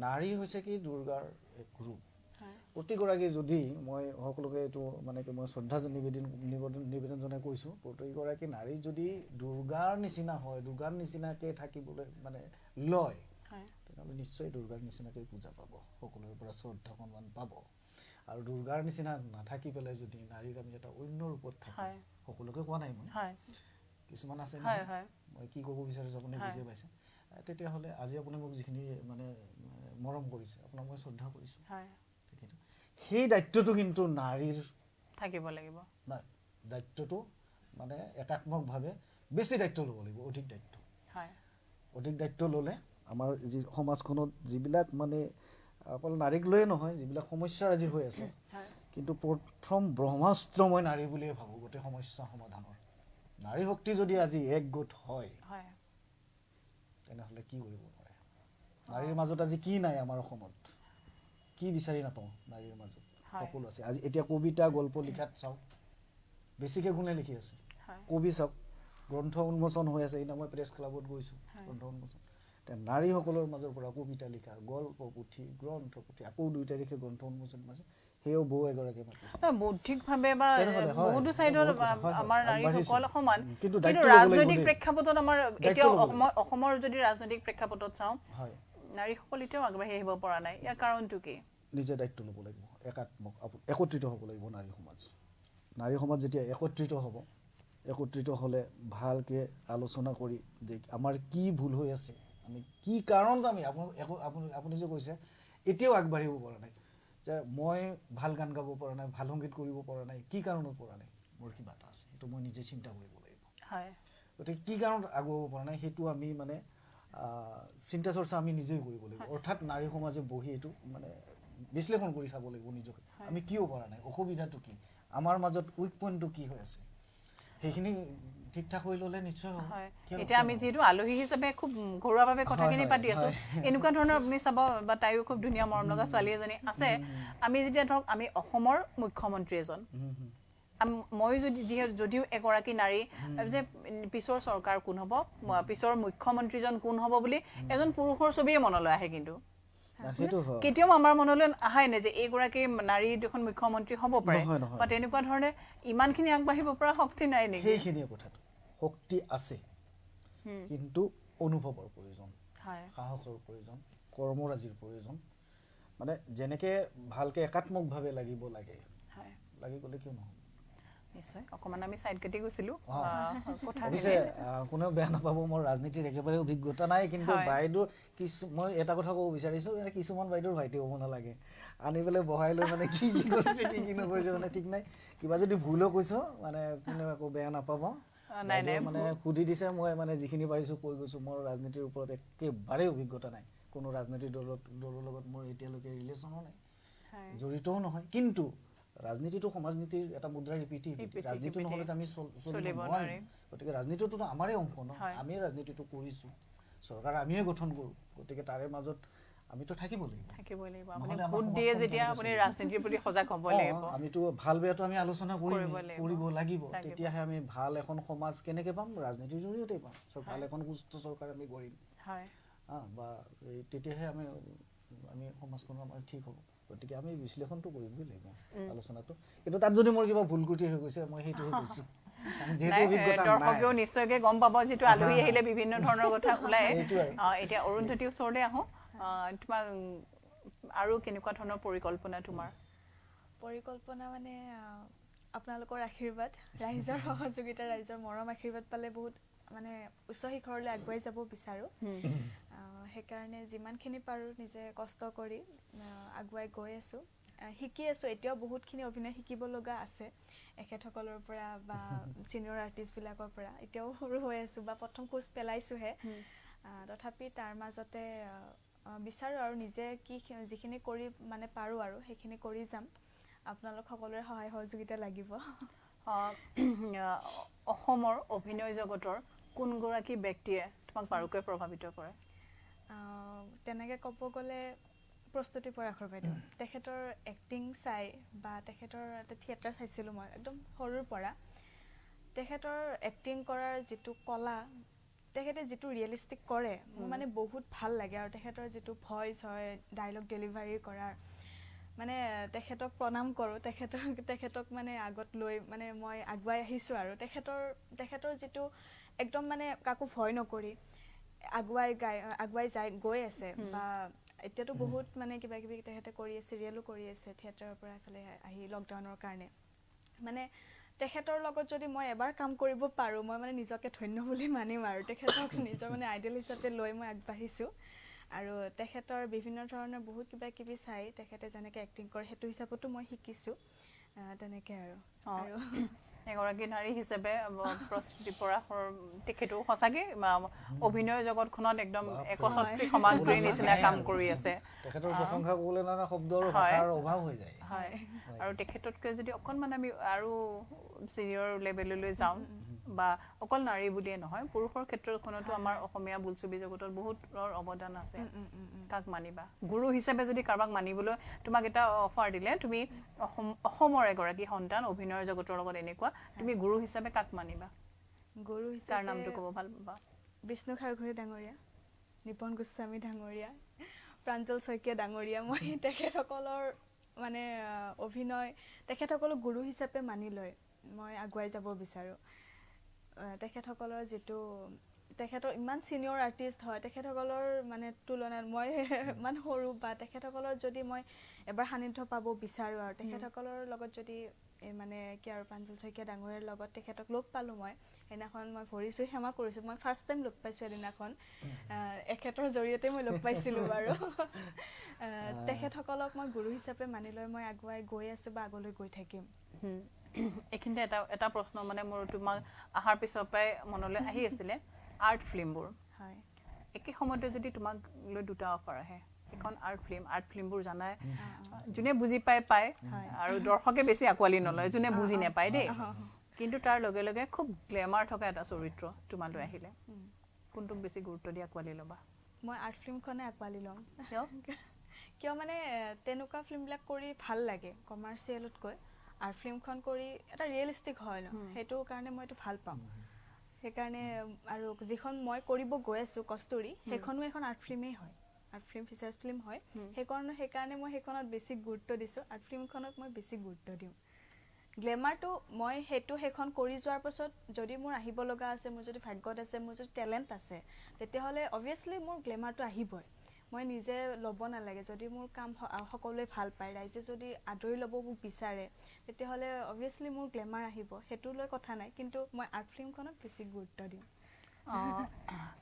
নাৰী হৈছে কি দুৰ্গাৰ এক ৰূপ প্ৰতিগৰাকী যদি মই সকলোকে এইটো মানে কি মই শ্ৰদ্ধা নিবেদন জনাই কৈছোঁ প্ৰতিগৰাকী নাৰী যদি দুৰ্গাৰ নিচিনা হয় দুৰ্গাৰ নিচিনাকৈ থাকিবলৈ মানে লয় তেনেহ'লে নিশ্চয় দুৰ্গাৰ নিচিনাকৈ পূজা পাব সকলোৰে পৰা শ্ৰদ্ধা সন্মান পাব আৰু দুৰ্গাৰ নিচিনা নাথাকি পেলাই যদি নাৰীৰ আমি এটা অন্য ৰূপত থাকোঁ সকলোকে কোৱা নাই মই কিছুমান আছে মই কি ক'ব বিচাৰিছোঁ আপুনি বুজি পাইছে তেতিয়াহ'লে আজি আপুনি মোক যিখিনি মানে মৰম কৰিছে আপোনাক মই শ্ৰদ্ধা কৰিছোঁ সেই দায়িত্বটো কিন্তু নাৰীৰ থাকিব লাগিব দায়িত্বটো মানে একাত্মকভাৱে বেছি দায়িত্ব ল'ব লাগিব অধিক দায়িত্ব ল'লে আমাৰ যি সমাজখনত যিবিলাক মানে অকল নাৰীক লৈয়ে নহয় যিবিলাক সমস্যা আজি হৈ আছে কিন্তু প্ৰথম ব্ৰহ্মাস্ত্ৰ মই নাৰী বুলিয়ে ভাবোঁ গোটেই সমস্যা সমাধানৰ নাৰী শক্তি যদি আজি একগোট হয় তেনেহ'লে কি কৰিব পাৰে নাৰীৰ মাজত আজি কি নাই আমাৰ অসমত কি বিচাৰি নাপাওঁ নাৰীৰ মাজত সকলো আছে আজি এতিয়া কবিতা গল্প লিখাত চাওক বেছিকৈ কোনে লিখি আছে কবি চাওক গ্ৰন্থ উন্মোচন হৈ আছে এতিয়া মই প্ৰেছ ক্লাবত গৈছোঁ গ্ৰন্থ উন্মোচন নাৰীসকলৰ মাজৰ পৰা কবিতা লিখা গল্প পুথি গ্ৰন্থ পুথি আকৌ 2 তাৰিখে গ্ৰন্থ উন্মোচন মাছে সেও বৌ এগৰাকী মাতিছে বৌদ্ধিকভাৱে বা বহুতো চাইডত আমাৰ নাৰীসকল সমান কিন্তু ৰাজনৈতিক প্ৰেক্ষাপটত আমাৰ এতিয়া অসমৰ যদি ৰাজনৈতিক প্ৰেক্ষাপটত চাওঁ নাৰীসকল এতিয়াও আগবাঢ়ি আহিব পৰা নাই ইয়াৰ কাৰণটো কি নিজে দায়িত্ব ল'ব লাগিব একত্ৰিত হ'ব লাগিব নাৰী সমাজ যেতিয়া একত্ৰিত হ'লে ভালকৈ আলোচনা কৰি যে আমাৰ কি ভুল হৈ আছে আমি কি কাৰণত আমি আপুনি যে কৈছে এতিয়াও আগবাঢ়িব পৰা নাই যে মই ভাল গান গাব পৰা নাই ভাল সংগীত কৰিব পৰা নাই কি কাৰণত পৰা নাই মোৰ কিবা এটা আছে সেইটো মই নিজে চিন্তা কৰিব লাগিব গতিকে কি কাৰণত আগুৱাব পৰা নাই সেইটো আমি মানে চিন্তা চৰ্চা আমি নিজেই কৰিব লাগিব অৰ্থাৎ নাৰী সমাজে বহি এইটো মানে বিশ্লেষণ কৰি চাব লাগিব নিজকে আমি কিয় পৰা নাই অসুবিধাটো কি আমাৰ মাজত উইক পইণ্টটো কি হৈ আছে সেইখিনি ঠিক ঠাক হৈ ল'লে নিশ্চয় হ'ব এতিয়া আমি যিহেতু আলহী হিচাপে খুব ঘৰুৱাভাৱে কথাখিনি পাতি আছোঁ এনেকুৱা ধৰণৰ আপুনি চাব বা তাইও খুব ধুনীয়া মৰম লগা ছোৱালী এজনী আছে আমি যেতিয়া ধৰক আমি অসমৰ মুখ্যমন্ত্ৰী এজন মই যদিও এগৰাকী নাৰী যে পিছৰ চৰকাৰ কোন হ'ব পিছৰ মুখ্যমন্ত্ৰীজন কোন হ'ব বুলি এজন পুৰুষৰ ছবিয়ে মনলৈ আহে কিন্তু কেতিয়াও আমাৰ মনলৈ আহাই নাই যে এইগৰাকী নাৰী এখন মুখ্যমন্ত্ৰী হ'ব পাৰে বা তেনেকুৱা ধৰণে ইমানখিনি আগবাঢ়িব পৰা শক্তি নাই নেকি সেইখিনিয়ে কথাটো শক্তি আছে কিন্তু অনুভৱৰ প্ৰয়োজন সাহসৰ প্ৰয়োজন কৰ্মৰাজিৰ প্ৰয়োজন মানে যেনেকৈ ভালকৈ একাত্মকভাৱে লাগিব লাগি গ'লে কিয় নহ'ব নিশ্চয় অকণমান আমি চাইড কাটি গৈছিলোঁ অৱশ্যে কোনেও বেয়া নাপাব মোৰ ৰাজনীতিৰ একেবাৰে অভিজ্ঞতা নাই কিন্তু বাইদেউৰ মই এটা কথা ক'ব বিচাৰিছোঁ কিছুমান বাইদেউৰ ভাইটি হ'ব নালাগে আনি পেলাই বহাই লৈ মানে কি কৰিছে কি নকৰিছে মানে ঠিক নাই কিবা যদি ভুলো কৈছোঁ মানে কোনেও একো বেয়া নাপাব মানে সুধি দিছে মই মানে যিখিনি পাৰিছোঁ কৈ গৈছোঁ মোৰ ৰাজনীতিৰ ওপৰত একেবাৰে অভিজ্ঞতা নাই কোনো ৰাজনৈতিক দলৰ লগত মোৰ এতিয়ালৈকে ৰিলেশ্যনো নাই জড়িতও নহয় কিন্তু ৰাজনীতিটো সমাজনীতিৰ এটা মুদ্ৰাৰ ৰিপিটি ৰাজনীতি নহ'লে আমি চলিব নোৱাৰিম গতিকে ৰাজনীতিটো আমাৰে অংশ ন আমিয়ে ৰাজনীতিটো কৰিছোঁ চৰকাৰ আমিয়ে গঠন কৰোঁ গতিকে তাৰে মাজত আমিতো থাকিব লাগিব ভোট দিয়ে যেতিয়া আপুনি ৰাজনীতিৰ প্ৰতি সজাগ হ'ব লাগিব আমিতো ভাল বেয়াটো আমি আলোচনা কৰিব লাগিব তেতিয়াহে আমি ভাল এখন সমাজ কেনেকৈ পাম ৰাজনীতিৰ জৰিয়তে পাম ভাল এখন সুস্থ চৰকাৰ আমি গঢ়িম বা তেতিয়াহে আমি সমাজখনৰ আমাৰ ঠিক হ'ব গতিকে আমি বিশ্লেষণটো কৰিবই লাগিব আলোচনাটো কিন্তু তাত যদি মোৰ কিবা ভুল ক্ৰুটি হৈ গৈছে মই সেইটোহে কৈছোঁ দৰ্শকেও নিশ্চয়কৈ গম পাব যিটো আলহী আহিলে বিভিন্ন ধৰণৰ কথা ওলায় এতিয়া অৰুন্ধতী ওচৰলৈ আহোঁ তোমাৰ আৰু কেনেকুৱা ধৰণৰ পৰিকল্পনা তোমাৰ পৰিকল্পনা মানে আপোনালোকৰ আশীৰ্বাদ ৰাইজৰ সহযোগিতা ৰাইজৰ মৰম আশীৰ্বাদ পালে বহুত মানে উচ্চ শিখৰলৈ আগুৱাই যাব বিচাৰোঁ সেইকাৰণে যিমানখিনি পাৰোঁ নিজে কষ্ট কৰি আগুৱাই গৈ আছোঁ শিকি আছোঁ এতিয়াও বহুতখিনি অভিনয় শিকিব লগা আছে এখেতসকলৰ পৰা বা ছিনিয়ৰ আৰ্টিষ্টবিলাকৰ পৰা এতিয়াও সৰু হৈ আছোঁ বা প্ৰথম খোজ পেলাইছোঁহে তথাপি তাৰ মাজতে বিচাৰোঁ আৰু নিজে যিখিনি কৰি মানে পাৰোঁ আৰু সেইখিনি কৰি যাম আপোনালোক সকলোৰে সহায় সহযোগিতা লাগিব অসমৰ অভিনয় জগতৰ কোনগৰাকী ব্যক্তিয়ে তোমাক বাৰুকৈ প্ৰভাৱিত কৰে তেনেকৈ ক'ব গ'লে প্ৰস্তুতি পৰাশৰ বাইদেউ তেখেতৰ এক্টিং চাই বা তেখেতৰ এটা থিয়েটাৰ চাইছিলোঁ মই একদম সৰুৰ পৰা তেখেতৰ এক্টিং কৰাৰ যিটো কলা তেখেতে যিটো ৰিয়েলিষ্টিক কৰে মোৰ মানে বহুত ভাল লাগে আৰু তেখেতৰ যিটো ভইচ হয় ডায়লগ ডেলিভাৰী কৰাৰ মানে তেখেতক প্ৰণাম কৰোঁ তেখেতক মানে আগত লৈ মানে মই আগুৱাই আহিছোঁ আৰু তেখেতৰ যিটো একদম মানে কাকো ভয় নকৰি আগুৱাই গৈ আছে বা এতিয়াতো বহুত মানে কিবা কিবি তেখেতে কৰি আছে চিৰিয়েলো কৰি আছে থিয়েটাৰৰ পৰা এফালে আহি লকডাউনৰ কাৰণে মানে তেখেতৰ লগত যদি মই এবাৰ কাম কৰিব পাৰোঁ মই মানে নিজকে ধন্য বুলি মানিম আৰু তেখেতক নিজৰ মানে আইডল হিচাপে লৈ মই আগবাঢ়িছোঁ আৰু তেখেতৰ বিভিন্ন ধৰণৰ বহুত কিবা কিবি চাই তেখেতে যেনেকৈ এক্টিং কৰে সেইটো হিচাপতো মই শিকিছোঁ তেনেকৈ আৰু এগৰাকী নাৰী হিচাপে প্ৰস্তুতি পৰাশৰ তেখেতেও সঁচাকৈ অভিনয় জগতখনত একদম একছত্ৰী সমাজগুৰিৰ নিচিনা কাম কৰি আছে তেখেতৰ প্ৰশংসা কৰিবলৈ নানা শব্দৰ ভাষাৰ অভাৱ হৈ যায় হয় আৰু তেখেততকৈ যদি অকণমান আমি আৰু চিনিয়ৰ লেভেললৈ যাওঁ বা অকল নাৰী বুলিয়ে নহয় পুৰুষৰ ক্ষেত্ৰখনতো আমাৰ অসমীয়া বোলছবি জগতত বহুতৰ অৱদান আছে কাক মানিবা গুৰু হিচাপে যদি কাৰোবাক মানিবলৈ তোমাক এটা অফাৰ দিলে তুমি অসমৰ এগৰাকী সন্তান অভিনয়ৰ জগতৰ লগত এনেকুৱা তুমি গুৰু হিচাপে কাক মানিবা গুৰু হিচাপে তাৰ নামটো ক'ব ভাল পাবা বিষ্ণু খাৰঘূলী ডাঙৰীয়া নিপন গোস্বামী ডাঙৰীয়া প্ৰাঞ্জল শইকীয়া ডাঙৰীয়া মই তেখেতসকলৰ মানে অভিনয় তেখেতসকলক গুৰু হিচাপে মানি লৈ মই আগুৱাই যাব বিচাৰোঁ তেখেতসকলৰ যিটো তেখেতৰ ইমান ছিনিয়ৰ আৰ্টিষ্ট হয় তেখেতসকলৰ মানে তুলনাত মই ইমান সৰু বা তেখেতসকলৰ যদি মই এবাৰ সান্নিধ্য পাব বিচাৰোঁ আৰু তেখেতসকলৰ লগত যদি মানে কি আৰু প্ৰাঞ্জল শইকীয়া ডাঙৰীয়াৰ লগত তেখেতক লগ পালোঁ মই সেইদিনাখন মই ভৰিছোঁ সেৱা কৰিছোঁ মই ফাৰ্ষ্ট টাইম লগ পাইছোঁ এদিনাখন এখেতৰ জৰিয়তে মই লগ পাইছিলোঁ বাৰু তেখেতসকলক মই গুৰু হিচাপে মানি লৈ মই আগুৱাই গৈ আছোঁ বা আগলৈ গৈ থাকিম এইখিনিতে এটা প্ৰশ্ন মানে মোৰ তোমাক অহাৰ পিছৰ পৰাই মনলৈ আহি আছিলে আৰ্ট ফিল্মবোৰ হয় একে সময়তে যদি তোমাক লৈ দুটা অফাৰ আহে এখন আৰ্ট ফিল্মবোৰ জানাই যোনে বুজি পায় আৰু দৰ্শকে বেছি আঁকোৱালি নলয় যোনে বুজি নাপায় দেই কিন্তু তাৰ লগে লগে খুব গ্লেমাৰ থকা এটা চৰিত্ৰ তোমালৈ আহিলে কোনটোক বেছি গুৰুত্ব দি আঁকোৱালি ল'বা মই আৰ্ট ফিল্মখনে আঁকোৱালি ল'ম কিয় মানে তেনেকুৱা ফিল্মবিলাক কৰি ভাল লাগে কমাৰ্চিয়েলতকৈ আৰ্ট ফিল্মখন কৰি এটা ৰিয়েলিষ্টিক হয় ন সেইটো কাৰণে মই এইটো ভাল পাওঁ সেইকাৰণে আৰু যিখন মই কৰিব গৈ আছোঁ কস্তুৰী সেইখনো এখন আৰ্ট ফিল্মেই হয় আৰ্ট ফিল্ম ফিচাৰ্ছ ফিল্ম হয় সেইকাৰণে মই সেইখনত বেছি গুৰুত্ব দিছোঁ আৰ্ট ফিল্মখনত মই বেছি গুৰুত্ব দিওঁ গ্লেমাৰটো মই সেইখন কৰি যোৱাৰ পাছত যদি মোৰ আহিব লগা আছে মোৰ যদি ভাগ্যত আছে মোৰ যদি টেলেণ্ট আছে তেতিয়াহ'লে অভিয়াছলি মোৰ গ্লেমাৰটো আহিবই মই নিজে ল'ব নালাগে যদি মোৰ কাম সকলোৱে ভাল পায় ৰাইজে যদি আদৰি ল'ব মোক বিচাৰে তেতিয়াহ'লে অভিয়াছলি মোৰ গ্লেমাৰ আহিব সেইটো লৈ কথা নাই কিন্তু মই আৰ্ট ফিল্মখনত বেছি গুৰুত্ব দিওঁ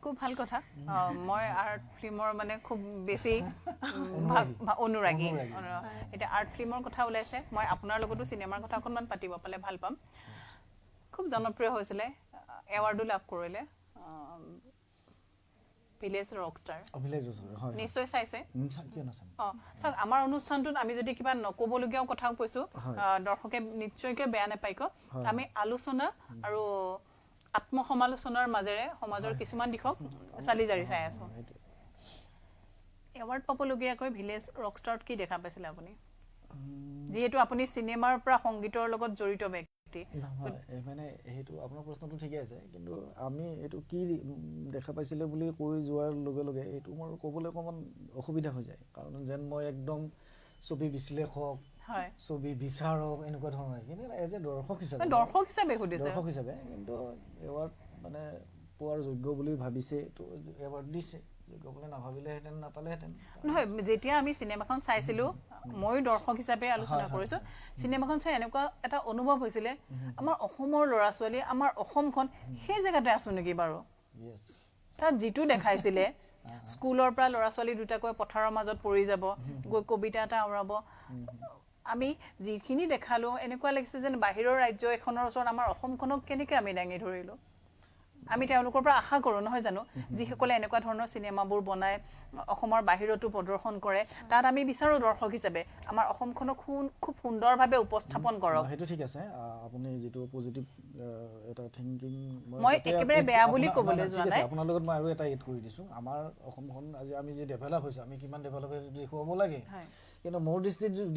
খুব ভাল কথা মই আৰ্ট ফিল্মৰ মানে খুব বেছি অনুৰাগী এতিয়া আৰ্ট ফিল্মৰ কথা ওলাইছে মই আপোনাৰ লগতো চিনেমাৰ কথা অকণমান পাতিব পালে ভাল পাম খুব জনপ্ৰিয় হৈছিলে এৱাৰ্ডো লাভ কৰিলে ভিলেজ ৰকষ্টাৰ নিশ্চয় চাইছে চাওক আমাৰ অনুষ্ঠানটোত আমি যদি কিবা নক'বলগীয়াও কথাও কৈছোঁ দৰ্শকে নিশ্চয়কৈ বেয়া নাপায় আমি আলোচনা আৰু আত্মসমালোচনাৰ মাজেৰে সমাজৰ কিছুমান দিশক চালি জাৰি চাই আছোঁ এৱাৰ্ড পাবলগীয়াকৈ ভিলেজ ৰকষ্টাৰত কি দেখা পাইছিলে আপুনি যিহেতু আপুনি চিনেমাৰ পৰা সংগীতৰ লগত জড়িত ব্যক্তি মানে সেইটো আপোনাৰ প্ৰশ্নটো ঠিকে আছে কিন্তু আমি এইটো কি দেখা পাইছিলে বুলি কৈ যোৱাৰ লগে লগে এইটো মোৰ ক'বলৈ অকণমান অসুবিধা হৈ যায় কাৰণ যেন মই একদম ছবি বিশ্লেষক ছবি বিচাৰক এনেকুৱা ধৰণৰ কিন্তু এজ এ দৰ্শক হিচাপে কিন্তু এৱাৰ্ড মানে পোৱাৰ যোগ্য বুলি ভাবিছে এইটো এৱাৰ্ড দিছে যোগ্য বুলি নাভাবিলেহেঁতেন নাপালেহেঁতেন নহয় যেতিয়া আমি চিনেমাখন চাইছিলোঁ ময়ো দৰ্শক হিচাপে আলোচনা কৰিছোঁ চিনেমাখন চাই এনেকুৱা এটা অনুভৱ হৈছিলে আমাৰ অসমৰ ল'ৰা ছোৱালী আমাৰ অসমখন সেই জেগাতে আছোঁ নেকি বাৰু তাত যিটো দেখাইছিলে স্কুলৰ পৰা ল'ৰা ছোৱালী দুটাকৈ পথাৰৰ মাজত পৰি যাব গৈ কবিতা এটা আওৰাব আমি যিখিনি দেখালোঁ এনেকুৱা লাগিছে যেন বাহিৰৰ ৰাজ্য এখনৰ ওচৰত আমাৰ অসমখনক কেনেকৈ আমি দাঙি ধৰিলোঁ আমি তেওঁলোকৰ পৰা আশা কৰোঁ নহয় জানো যিসকলে এনেকুৱা ধৰণৰ চিনেমাবোৰ বনায় অসমৰ বাহিৰতো প্ৰদৰ্শন কৰে তাত আমি বিচাৰোঁ দৰ্শক হিচাপে আমাৰ অসমখনক খুব সুন্দৰভাৱে উপস্থাপন কৰক সেইটো ঠিক আছে আপুনি যিটো পজিটিভ এটা থিংকিং মই একেবাৰে বেয়া বুলি ক'বলৈ যোৱা নাই আপোনাৰ লগত মই আৰু এটা এড কৰি দিছোঁ আমাৰ অসমখন আজি আমি যে ডেভেলপ হৈছোঁ আমি কিমান ডেভেলপ হৈছে দেখুৱাব লাগে কিন্তু মোৰ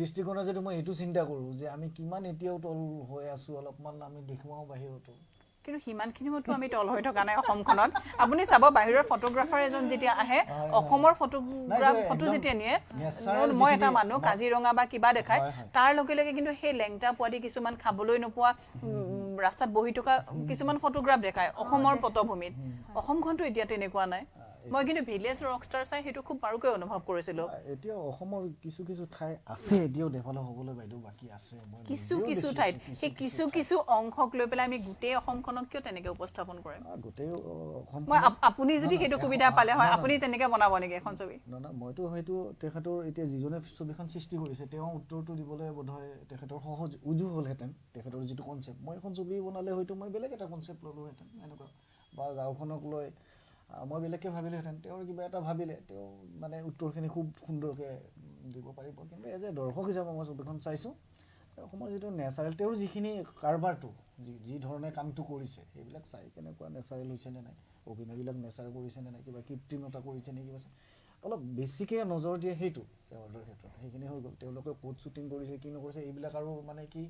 দৃষ্টিকোণত যদি মই এইটো চিন্তা কৰোঁ যে আমি কিমান এতিয়াও তল হৈ আছোঁ অলপমান আমি দেখুৱাওঁ বাহিৰতো কিন্তু সিমানখিনিতো আমি তল হৈ থকা নাই অসমখনত আপুনি চাব বাহিৰৰ ফটোগ্ৰাফাৰ এজন যেতিয়া আহে অসমৰ ফটো যেতিয়া নিয়ে মই এটা মানুহ কাজিৰঙা বা কিবা দেখায় তাৰ লগে লগে কিন্তু সেই লেংটা পোৱালি কিছুমান খাবলৈ নোপোৱা ৰাস্তাত বহি থকা কিছুমান ফটোগ্ৰাফ দেখায় অসমৰ পটভূমিত অসমখনতো এতিয়া তেনেকুৱা নাই মই কিন্তু ভিলেজ ৰকষ্টাৰ চাই সেইটো খুব বাৰুকৈ অনুভৱ কৰিছিলোঁ এতিয়া অসমৰ কিছু কিছু ঠাই আছে এতিয়াও ডেভেলপ হ'বলৈ বাইদেউ বাকী আছে কিছু ঠাইত সেই কিছু অংশক লৈ পেলাই আমি গোটেই অসমখনক কিয় তেনেকৈ উপস্থাপন কৰিম গোটেই অসম মই আপুনি যদি সেইটো সুবিধা পালে হয় আপুনি তেনেকৈ বনাব নেকি এখন ছবি মইতো হয়তো তেখেতৰ এতিয়া যিজনে ছবিখন সৃষ্টি কৰিছে তেওঁ উত্তৰটো দিবলৈ বোধহয় তেখেতৰ সহজ উজু হ'লহেঁতেন তেখেতৰ যিটো কনচেপ্ট মই এখন ছবি বনালে হয়তো মই বেলেগ এটা কনচেপ্ট ল'লোহেঁতেন এনেকুৱা বা গাঁওখনক লৈ মই বেলেগকৈ ভাবিলোহেঁতেন তেওঁৰ কিবা এটা ভাবিলে তেওঁ মানে উত্তৰখিনি খুব সুন্দৰকৈ দিব পাৰিব কিন্তু এজ এ দৰ্শক হিচাপে মই ছবিখন চাইছোঁ অসমৰ যিটো নেচাৰেল তেওঁৰ যিখিনি কাৰবাৰটো যি ধৰণে কামটো কৰিছে সেইবিলাক চাই কেনেকুৱা নেচাৰেল হৈছে নে নাই অভিনয়বিলাক নেচাৰেল কৰিছে নে নাই কিবা কৃত্ৰিমতা কৰিছে নে কিবা অলপ বেছিকৈ নজৰ দিয়ে সেইটো এৱাৰ্ডৰ ক্ষেত্ৰত সেইখিনি হৈ গ'ল তেওঁলোকে ক'ত শ্বুটিং কৰিছে কি নকৰিছে এইবিলাক আৰু মানে কি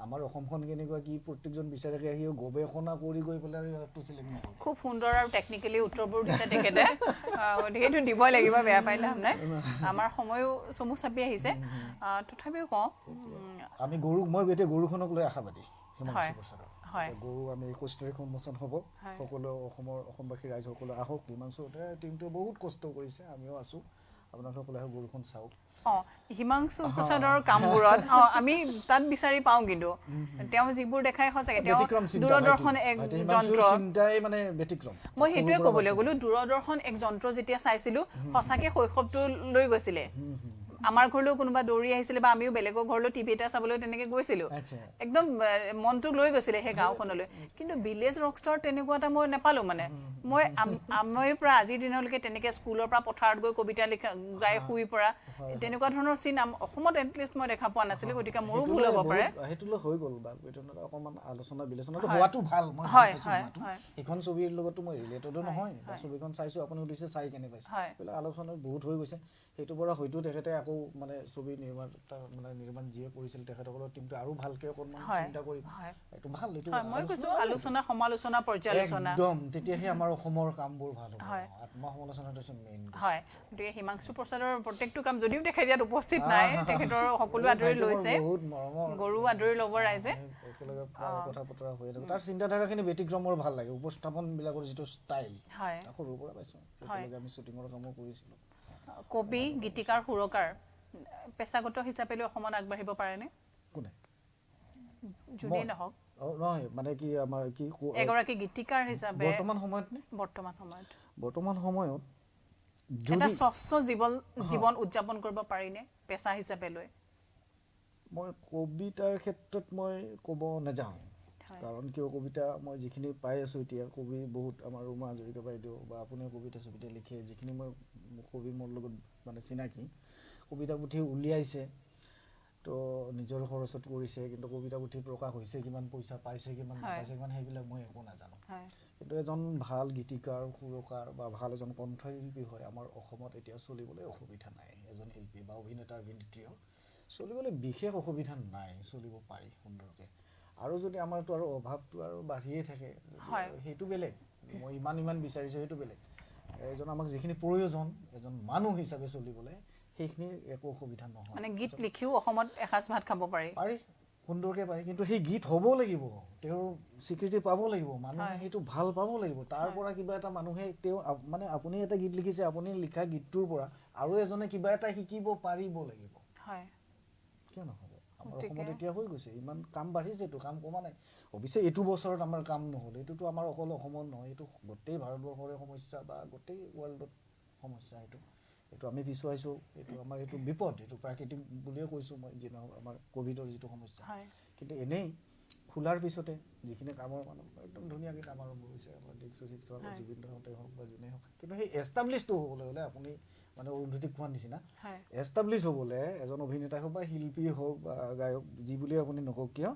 আমাৰ অসমখন কেনেকুৱা কি প্ৰত্যেকজন বিচাৰকে আহি গৱেষণা কৰি গৈ পেলাই আৰু চিলেক্ট নকৰে খুব সুন্দৰ আৰু টেকনিকেলি উত্তৰবোৰ দিছে তেখেতে গতিকে দিবই লাগিব বেয়া পাই লাভ নাই আমাৰ সময়ো চমু চাপি আহিছে তথাপিও কওঁ আমি মই এতিয়া গৰুখনক লৈ আশাবাদী হিমাংশু প্ৰসাদৰ গৰু আমি 21 তাৰিখে উন্মোচন হ'ব সকলো অসমবাসী ৰাইজ সকলো আহক হিমাংশু টিমটোৱে বহুত কষ্ট কৰিছে আমিও আছোঁ আপোনালোকে গৰুখন চাওক হিমাংশু প্ৰসাদৰ কামবোৰত আমি তাত বিচাৰি পাওঁ কিন্তু তেওঁ যিবোৰ দেখাই সঁচাকৈ তেওঁ দূৰদৰ্শন এক যন্ত্ৰ মই সেইটোৱে ক'বলৈ গ'লো দূৰদৰ্শন এক যন্ত্ৰ যেতিয়া চাইছিলোঁ সঁচাকৈ শৈশৱটো লৈ গৈছিলে আমাৰ ঘৰলৈও কোনোবা দৌৰি আহিছিলে বা আমিও বেলেগৰ ঘৰলৈ টিভি এটা চাবলৈ তেনেকৈ গৈছিলোঁ একদম মনটোক লৈ গৈছিলে সেই গাঁওখনলৈ কিন্তু ভিলেজ ৰকষ্টাৰ তেনেকুৱা এটা মই নাপালোঁ মানে মই আমাৰ পৰা আজিৰ দিনলৈকে তেনেকৈ স্কুলৰ পৰা পথাৰত গৈ কবিতা লিখা গাই শুই পৰা তেনেকুৱা ধৰণৰ চিন অসমত এটলিষ্ট মই দেখা পোৱা নাছিলোঁ গতিকে মোৰো ভুল হ'ব পাৰে সেইটোলৈ হৈ গ'ল বা অকণমান আলোচনা বিলোচনাটো হোৱাটো ভাল মই এইখন ছবিৰ লগতো মই ৰিলেটেডো নহয় ছবিখন চাইছোঁ আপুনি সুধিছে চাই কেনে পাইছে সেইবিলাক আলোচনা বহুত হৈ গৈছে সেইটোৰ পৰা হয়তো তেখেতে আকৌ মানে ছবি নিৰ্মাণ যিয়ে কৰিছিল তেখেতসকলৰ টিমটো আৰু ভালকৈ অকণমান চিন্তা কৰিব এইটো ভাল এইটো মই কৈছোঁ আলোচনা সমালোচনা পৰ্যালোচনা একদম তেতিয়াহে আমাৰ অসমৰ কামবোৰ ভাল হ'ব আত্মসমালোচনাটো মেইন হয় গতিকে হিমাংশু প্ৰসাদৰ প্ৰত্যেকটো কাম যদিও তেখেত ইয়াত উপস্থিত নাই তেখেতৰ সকলো আদৰি লৈছে গৰু আদৰি ল'ব ৰাইজে একেলগে কথা বতৰা হৈ থাকে তাৰ চিন্তাধাৰাখিনি ব্যতিক্ৰমৰ ভাল লাগে উপস্থাপনবিলাকৰ যিটো ষ্টাইল সৰুৰ পৰা পাইছোঁ একেলগে আমি শ্বুটিঙৰ কামো কৰিছিলোঁ কবি গীতিকাৰ সুৰকাৰ পেছাগত হিচাপে লৈ অসমত আগবাঢ়িব পাৰেনে কোনে যোনেই নহওক নহয় মানে কি আমাৰ কি এগৰাকী গীতিকাৰ হিচাপে বৰ্তমান সময়ত এটা স্বচ্ছ জীৱন উদযাপন কৰিব পাৰিনে পেছা হিচাপে লৈ মই কবিতাৰ ক্ষেত্ৰত মই ক'ব নাযাওঁ কাৰণ কিয় কবিতা মই যিখিনি পাই আছোঁ এতিয়া কবি বহুত আমাৰ ৰুমা হাজৰিকা বাইদেউ বা আপুনিও কবিতা চবিতা লিখে যিখিনি মই কবি মোৰ লগত মানে চিনাকি কবিতা পুথি উলিয়াইছে তো নিজৰ খৰচত কৰিছে কিন্তু কবিতা পুথি প্ৰকাশ হৈছে কিমান পইচা পাইছে কিমান নাপাইছে কিমান সেইবিলাক মই একো নাজানো কিন্তু এজন ভাল গীতিকাৰ সুৰকাৰ বা ভাল এজন কণ্ঠশিল্পী হয় আমাৰ অসমত এতিয়া চলিবলৈ অসুবিধা নাই এজন শিল্পী বা অভিনেতা অভিনেত্ৰীও চলিবলৈ বিশেষ অসুবিধা নাই চলিব পাৰি সুন্দৰকৈ আৰু যদি আমাৰতো আৰু অভাৱটো আৰু বাঢ়িয়ে থাকে সেইটো বেলেগ মই ইমান বিচাৰিছোঁ সেইটো বেলেগ এজন আমাক যিখিনি প্ৰয়োজন এজন মানুহ হিচাপে চলিবলৈ সেইখিনিৰ একো অসুবিধা নহয় মানে গীত লিখিও অসমত এসাঁজ ভাত খাব পাৰি সুন্দৰকৈ পাৰি কিন্তু সেই গীত হ'ব লাগিব তেওঁৰ স্বীকৃতি পাব লাগিব মানুহে সেইটো ভাল পাব লাগিব তাৰ পৰা কিবা এটা মানুহে তেওঁ মানে আপুনি এটা গীত লিখিছে আপুনি লিখা গীতটোৰ পৰা আৰু এজনে কিবা এটা শিকিব পাৰিব লাগিব কিয় নহ'ব আমাৰ অসমত এতিয়া হৈ গৈছে ইমান কাম বাঢ়িছেতো কাম কমা নাই অৱশ্যে এইটো বছৰত আমাৰ কাম নহ'ল এইটোতো আমাৰ অকল অসমত নহয় এইটো গোটেই ভাৰতবৰ্ষৰে সমস্যা বা গোটেই ৱৰ্ল্ডত সমস্যা এইটো আমি পিছুৱাইছোঁ এইটো আমাৰ এইটো বিপদ এইটো প্ৰাকৃতিক বুলিয়ে কৈছোঁ মই যি নহওক আমাৰ ক'ভিডৰ যিটো সমস্যা কিন্তু এনেই খোলাৰ পিছতে যিখিনি কামৰ মানুহ একদম ধুনীয়াকৈ কাম আৰম্ভ হৈছে আমাৰ দীক্ষিত জুবিনদাহঁতে হওক বা যোনেই হওক কিন্তু সেই এষ্টাব্লিছটো হ'বলৈ হ'লে আপুনি মানে অৰুন্ধতী কোৱাৰ নিচিনা এষ্টাব্লিছ হ'বলৈ এজন অভিনেতাই হওক বা শিল্পী হওক বা গায়ক যি বুলি আপুনি নকওক কিয়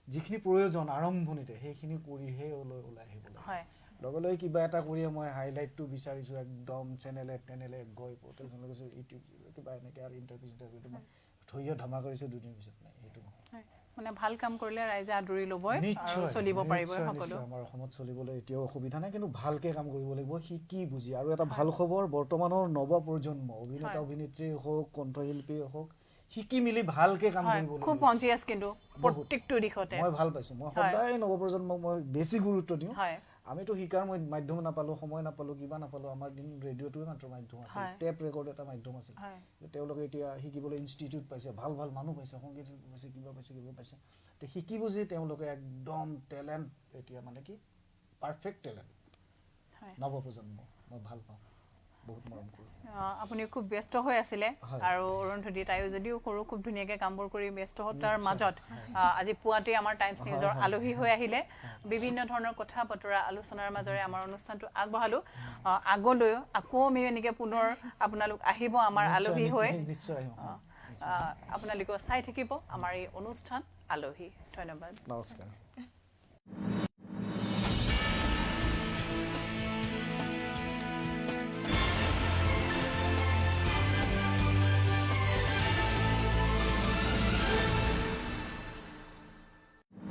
যিখিনি প্ৰয়োজন আৰম্ভণিতে সেইখিনি কৰিহে ওলাই আহিবলৈ লগে লগে কিবা এটা কৰিয়ে মই হাইলাইটটো বিচাৰিছোঁ একদম চেনেলে গৈ পৰ্টেলখনলৈ গৈছোঁ ইউটিউব কিবা এনেকৈ আৰু ইণ্টাৰভিউ মই ধৈৰ্য ধামা কৰিছোঁ দুদিন পিছত নাই সেইটো নহয় মানে ভাল কাম কৰিলে ৰাইজে আদৰি ল'বই আৰু নিশ্চয় চলিব পাৰিব নিশ্চয়, সকলো নিশ্চয়। আমাৰ অসমত চলিবলৈ এতিয়াও অসুবিধা নাই কিন্তু ভালকে কাম কৰিব লাগিব শিকি বুজি আৰু এটা ভাল খবৰ বৰ্তমানৰ নৱ প্ৰজন্ম অভিনেতা অভিনেত্ৰী হওক কণ্ঠশিল্পী হওক শিকি মিলি ভালকে কাম কৰিব লাগিব খুব কনচিয়াছ কিন্তু প্ৰত্যেকটো দিশতে মই ভাল পাইছো মই সদায় নৱ প্ৰজন্মক মই বেছি গুৰুত্ব দিওঁ হয় আমিতো শিকাৰ মাধ্যম নাপালো সময় নাপালো কিবা নাপালো আমাৰ দিন ৰেডিঅ'টোৱে মাত্ৰ মাধ্যম আছিল টেপ ৰেকৰ্ড এটা মাধ্যম আছিল তেওঁলোকে এতিয়া শিকিবলৈ ইনষ্টিটিউট পাইছে ভাল ভাল মানুহ পাইছে সংগীত পাইছে কিবা পাইছে তে শিকি বুজি তেওঁলোকে একদম টেলেণ্ট এতিয়া মানে কি পাৰফেক্ট টেলেণ্ট নৱপ্ৰজন্ম মই ভাল পাওঁ বহুত মৰম কৰোঁ আপুনি খুব ব্যস্ত হৈ আছিলে আৰু অৰুন্ধতী তাইও যদিও সৰু খুব ধুনীয়াকৈ কামবোৰ কৰি ব্যস্ততাৰ মাজত আজি পুৱাতে আমাৰ টাইমছ নিউজৰ আলহী হৈ আহিলে বিভিন্ন ধৰণৰ কথা বতৰা আলোচনাৰ মাজেৰে আমাৰ অনুষ্ঠানটো আগবঢ়ালোঁ আগলৈও আকৌ আমি এনেকৈ পুনৰ আপোনালোক আহিব আমাৰ আলহী হৈ আপোনালোকেও চাই থাকিব আমাৰ এই অনুষ্ঠান আলহী ধন্যবাদ নমস্কাৰ